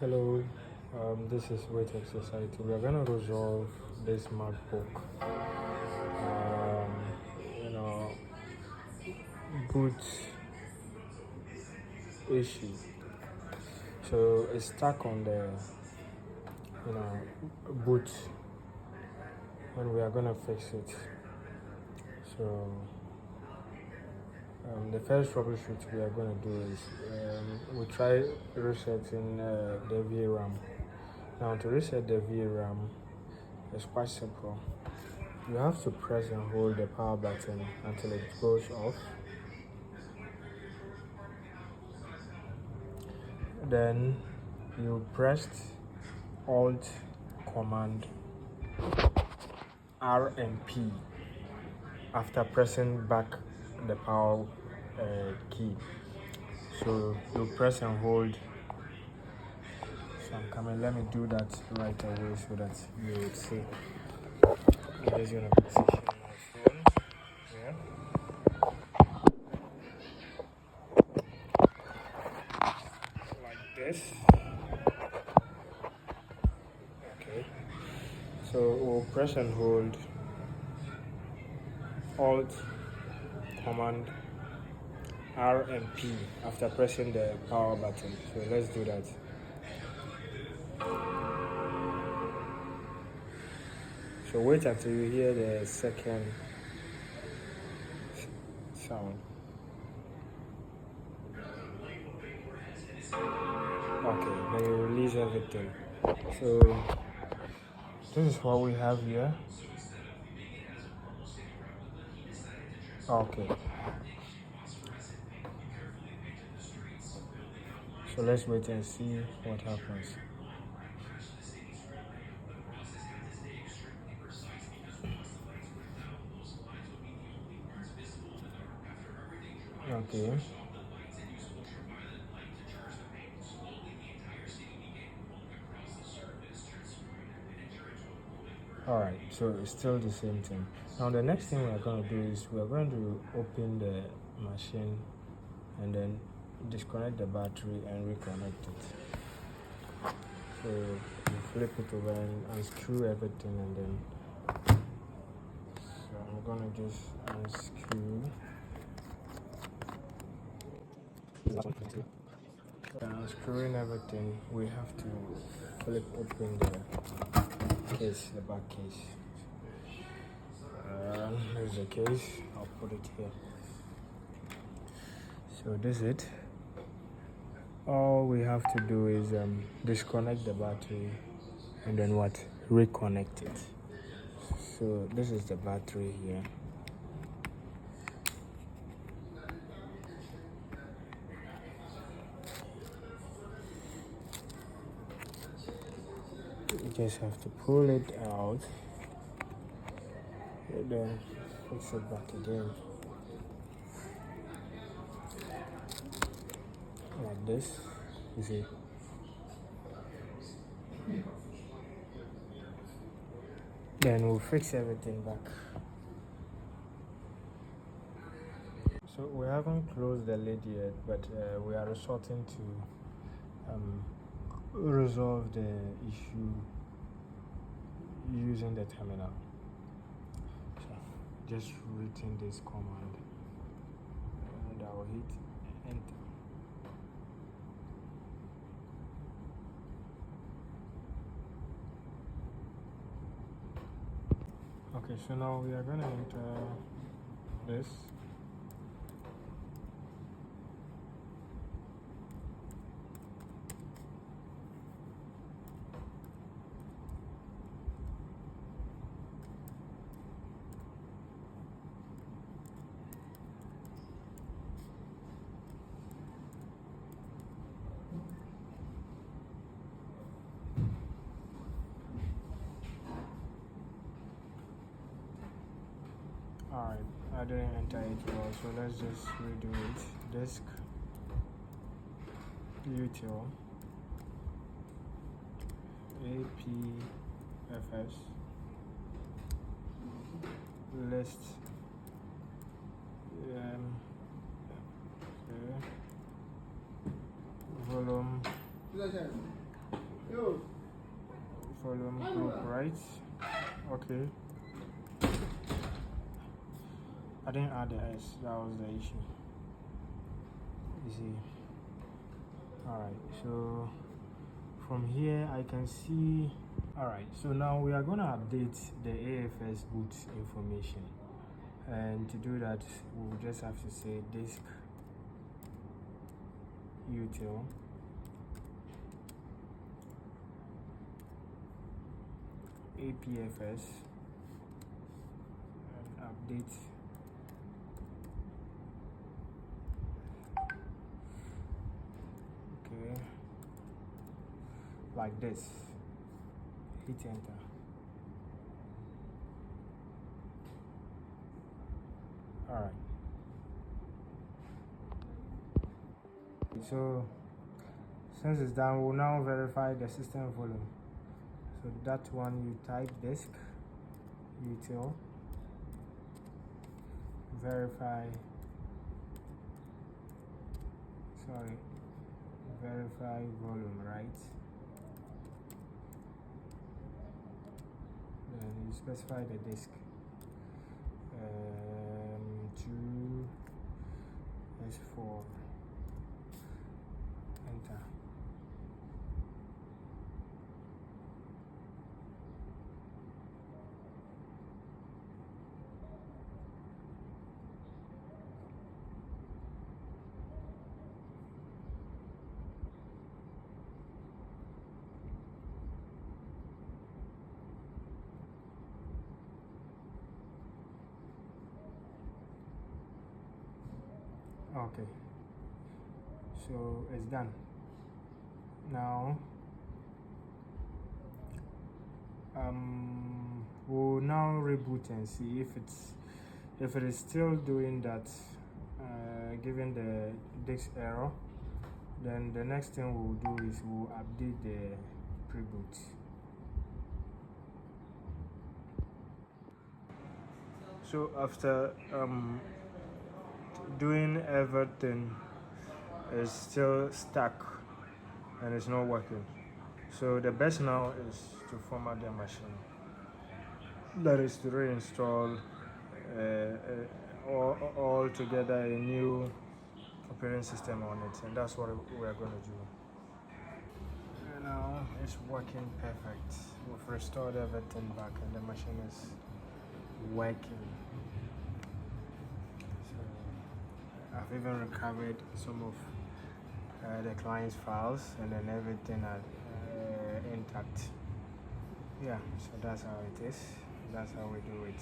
Hello, this is Waiting Society. We are going to resolve this MacBook, um, you know, boot issue. So it's stuck on the, boot, and we are going to fix it. So the first troubleshoot we are going to do is we try resetting the VRAM. Now to reset the VRAM, it's quite simple. You have to press and hold the power button until it goes off. Then you pressed Alt Command R and P after pressing back the power key. So you press and hold. So I'm coming. Let me do that right away so that you will see. I'm just gonna position my phone here. Like this. Okay. So we'll press and hold Alt Command R and P after pressing the power button. So let's do that. So wait until you hear the second sound. Okay, then you release everything. So this is what we have here. Okay. So let's wait and see what happens. Okay. Alright, so it's still the same thing. Now the next thing we're going to do is we're going to open the machine and then disconnect the battery and reconnect it. So you flip it over and unscrew everything, and then so I'm gonna just unscrew. Unscrewing everything, we have to flip open the case, the back case. Here's the case. I'll put it here. So this is it. All we have to do is disconnect the battery and then what? Reconnect it. So this is the battery here. You just have to pull it out and then fix it back again. Like this, you see. Then we'll fix everything back. So we haven't closed the lid yet, but we are resorting to resolve the issue using the terminal. So just written this command and I will hit enter. Okay, so now we are going to enter this. Alright, I didn't enter it well, so let's just redo it. Disk, util, APFS, list, volume, volume group, right? Okay. I didn't add the S, that was the issue. You see. Alright, so from here I can see. Alright, so now we are going to update the AFS boot information, and to do that we'll just have to say disk util apfs and update like this. Hit enter. Alright, so since it's done, we'll now verify the system volume. So that one, you type disk util verify volume, right? Then you specify the disk 2S4, enter. Okay, so it's done. Now we'll now reboot and see if it is still doing that, given the disk error. Then the next thing we'll do is we'll update the preboot. So after doing everything, is still stuck and it's not working. So the best now is to format the machine. That is to reinstall all together a new operating system on it, and that's what we're going to do. And now it's working perfect. We've restored everything back and the machine is working. I've even recovered some of the client's files, and then everything are intact. Yeah, so that's how it is. That's how we do it.